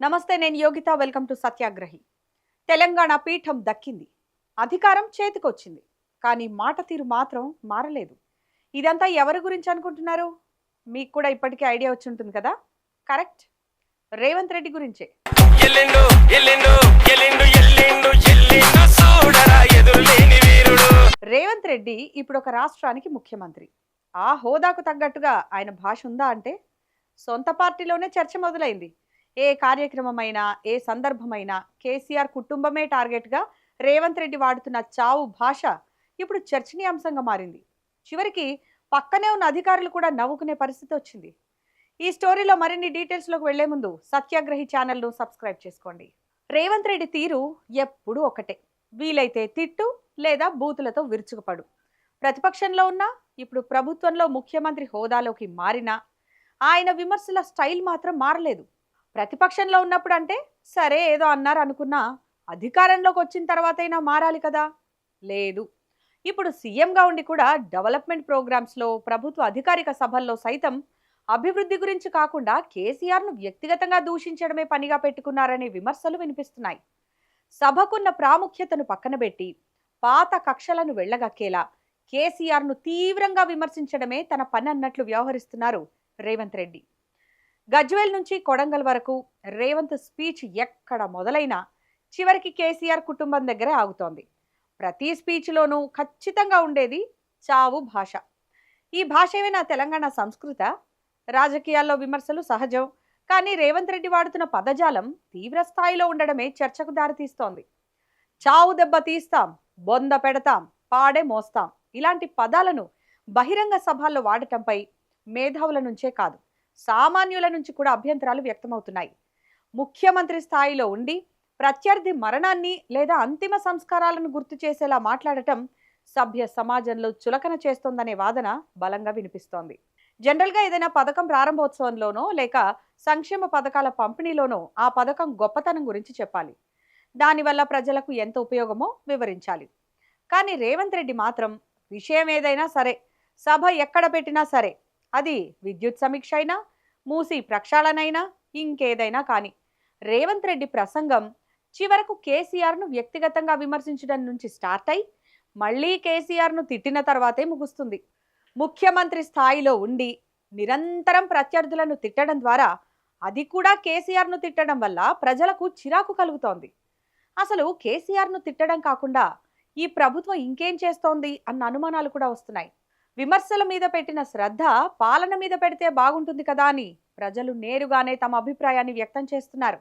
నమస్తే, నేను Yogita. Welcome to సత్యాగ్రహి. Telangana పీఠం దక్కింది, అధికారం చేతికొచ్చింది. కానీ మాట తీరు మాత్రం మారలేదు. ఇదంతా ఎవరి గురించి అనుకుంటున్నారు? మీకు కూడా ఇప్పటికే ఐడియా వచ్చి ఉంటుంది కదా. కరెక్ట్, రేవంత్ రెడ్డి గురించే. రేవంత్ రెడ్డి ఇప్పుడు ఒక రాష్ట్రానికి ముఖ్యమంత్రి. ఆ హోదాకు తగ్గట్టుగా ఆయన భాష ఉందా అంటే సొంత పార్టీలోనే చర్చ మొదలైంది. ఏ కార్యక్రమమైనా, ఏ సందర్భమైనా కేసీఆర్ కుటుంబమే టార్గెట్గా రేవంత్ రెడ్డి వాడుతున్న చావు భాష ఇప్పుడు చర్చనీయాంశంగా మారింది. చివరికి పక్కనే ఉన్న అధికారులు కూడా నవ్వుకునే పరిస్థితి వచ్చింది. ఈ స్టోరీలో మరిన్ని డీటెయిల్స్లోకి వెళ్లే ముందు సత్యాగ్రహి ఛానల్ను సబ్స్క్రైబ్ చేసుకోండి. రేవంత్ రెడ్డి తీరు ఎప్పుడూ ఒకటే. వీలైతే తిట్టు లేదా బూతులతో విరుచుకుపడు. ప్రతిపక్షంలో ఉన్నా, ఇప్పుడు ప్రభుత్వంలో ముఖ్యమంత్రి హోదాలోకి మారినా ఆయన విమర్శల స్టైల్ మాత్రం మారలేదు. ప్రతిపక్షంలో ఉన్నప్పుడు అంటే సరే ఏదో అన్నారు అనుకున్నా, అధికారంలోకి వచ్చిన తర్వాతైనా మారాలి కదా. లేదు, ఇప్పుడు సీఎంగా ఉండి కూడా డెవలప్మెంట్ ప్రోగ్రామ్స్లో, ప్రభుత్వ అధికారిక సభల్లో సైతం అభివృద్ధి గురించి కాకుండా కేసీఆర్ను వ్యక్తిగతంగా దూషించడమే పనిగా పెట్టుకున్నారనే విమర్శలు వినిపిస్తున్నాయి. సభకున్న ప్రాముఖ్యతను పక్కనబెట్టి పాత కక్షలను వెళ్లగక్కేలా కేసీఆర్ను తీవ్రంగా విమర్శించడమే తన పని అన్నట్లు వ్యవహరిస్తున్నారు రేవంత్ రెడ్డి. గజ్వేల్ నుంచి కొడంగల్ వరకు రేవంత్ స్పీచ్ ఎక్కడ మొదలైనా చివరికి కేసీఆర్ కుటుంబం దగ్గరే ఆగుతోంది. ప్రతి స్పీచ్లోనూ ఖచ్చితంగా ఉండేది చావు భాష. ఈ భాష ఏమైనా తెలంగాణ సంస్కృత? రాజకీయాల్లో విమర్శలు సహజం, కానీ రేవంత్ రెడ్డి వాడుతున్న పదజాలం తీవ్ర స్థాయిలో ఉండడమే చర్చకు దారితీస్తోంది. చావు దెబ్బ తీస్తాం, బొంద పెడతాం, పాడే మోస్తాం ఇలాంటి పదాలను బహిరంగ సభల్లో వాడటంపై మేధావుల నుంచే కాదు, సామాన్యుల నుంచి కూడా అభ్యంతరాలు వ్యక్తమవుతున్నాయి. ముఖ్యమంత్రి స్థాయిలో ఉండి ప్రత్యర్థి మరణాన్ని లేదా అంతిమ సంస్కారాలను గుర్తు చేసేలా మాట్లాడటం సభ్య సమాజంలో చులకన చేస్తోందనే వాదన బలంగా వినిపిస్తోంది. జనరల్గా ఏదైనా పథకం ప్రారంభోత్సవంలోనో లేక సంక్షేమ పథకాల పంపిణీలోనో ఆ పథకం గొప్పతనం గురించి చెప్పాలి, దానివల్ల ప్రజలకు ఎంత ఉపయోగమో వివరించాలి. కానీ రేవంత్ రెడ్డి మాత్రం విషయం ఏదైనా సరే, సభ ఎక్కడ పెట్టినా సరే, అది విద్యుత్ సమీక్ష అయినా, మూసి ప్రక్షాళనైనా, ఇంకేదైనా కానీ రేవంత్ రెడ్డి ప్రసంగం చివరకు కేసీఆర్ను వ్యక్తిగతంగా విమర్శించడం నుంచి స్టార్ట్ అయి మళ్ళీ కేసీఆర్ను తిట్టిన తర్వాతే ముగుస్తుంది. ముఖ్యమంత్రి స్థాయిలో ఉండి నిరంతరం ప్రత్యర్థులను తిట్టడం ద్వారా, అది కూడా కేసీఆర్ను తిట్టడం వల్ల ప్రజలకు చిరాకు కలుగుతోంది. అసలు కేసీఆర్ను తిట్టడం కాకుండా ఈ ప్రభుత్వం ఇంకేం చేస్తోంది అన్న అనుమానాలు కూడా వస్తున్నాయి. విమర్శల మీద పెట్టిన శ్రద్ధ పాలన మీద పెడితే బాగుంటుంది కదా అని ప్రజలు నేరుగానే తమ అభిప్రాయాన్ని వ్యక్తం చేస్తున్నారు.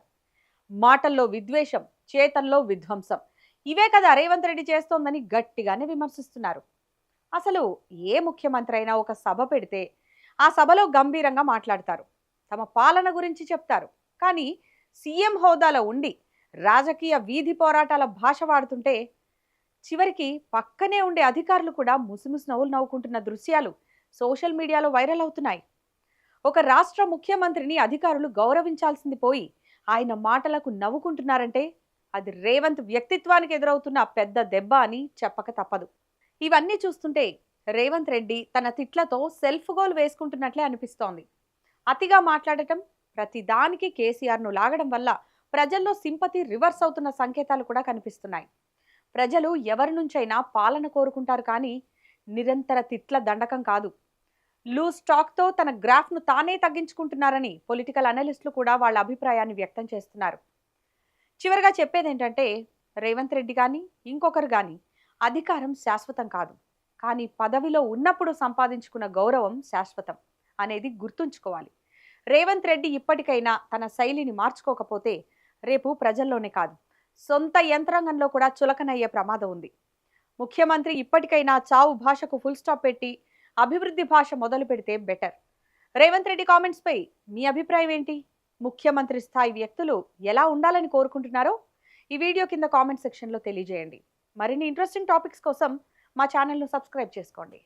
మాటల్లో విద్వేషం, చేతల్లో విధ్వంసం, ఇవే కదా రేవంత్ రెడ్డి చేస్తోందని గట్టిగానే విమర్శిస్తున్నారు. అసలు ఏ ముఖ్యమంత్రి అయినా ఒక సభ పెడితే ఆ సభలో గంభీరంగా మాట్లాడతారు, తమ పాలన గురించి చెప్తారు. కానీ సీఎం హోదాలో ఉండి రాజకీయ వీధి పోరాటాల భాష వాడుతుంటే చివరికి పక్కనే ఉండే అధికారులు కూడా ముసిముసి నవ్వులు నవ్వుకుంటున్న దృశ్యాలు సోషల్ మీడియాలో వైరల్ అవుతున్నాయి. ఒక రాష్ట్ర ముఖ్యమంత్రిని అధికారులు గౌరవించాల్సింది పోయి ఆయన మాటలకు నవ్వుకుంటున్నారంటే అది రేవంత్ వ్యక్తిత్వానికి ఎదురవుతున్న పెద్ద దెబ్బ అని చెప్పక తప్పదు. ఇవన్నీ చూస్తుంటే రేవంత్ రెడ్డి తన తిట్లతో సెల్ఫ్ గోల్ వేసుకుంటున్నట్లే అనిపిస్తోంది. అతిగా మాట్లాడటం, ప్రతి దానికి కేసీఆర్ను లాగడం వల్ల ప్రజల్లో సింపతి రివర్స్ అవుతున్న సంకేతాలు కూడా కనిపిస్తున్నాయి. ప్రజలు ఎవరి నుంచైనా పాలన కోరుకుంటారు, కానీ నిరంతర తిట్ల దండకం కాదు. లూజ్ స్టాక్తో తన గ్రాఫ్ను తానే తగ్గించుకుంటున్నారని పొలిటికల్ అనలిస్టులు కూడా వాళ్ళ అభిప్రాయాన్ని వ్యక్తం చేస్తున్నారు. చివరిగా చెప్పేది ఏంటంటే, రేవంత్ రెడ్డి కానీ ఇంకొకరు కానీ అధికారం శాశ్వతం కాదు, కానీ పదవిలో ఉన్నప్పుడు సంపాదించుకున్న గౌరవం శాశ్వతం అనేది గుర్తుంచుకోవాలి. రేవంత్ రెడ్డి ఇప్పటికైనా తన శైలిని మార్చుకోకపోతే రేపు ప్రజల్లోనే కాదు, సొంత యంత్రాంగంలో కూడా చులకనయ్యే ప్రమాదం ఉంది. ముఖ్యమంత్రి ఇప్పటికైనా చావు భాషకు ఫుల్ స్టాప్ పెట్టి అభివృద్ధి భాష మొదలు పెడితే బెటర్. రేవంత్ రెడ్డి కామెంట్స్పై మీ అభిప్రాయం ఏంటి? ముఖ్యమంత్రి స్థాయి వ్యక్తులు ఎలా ఉండాలని కోరుకుంటున్నారో ఈ వీడియో కింద కామెంట్ సెక్షన్లో తెలియజేయండి. మరిన్ని ఇంట్రెస్టింగ్ టాపిక్స్ కోసం మా ఛానల్ను సబ్స్క్రైబ్ చేసుకోండి.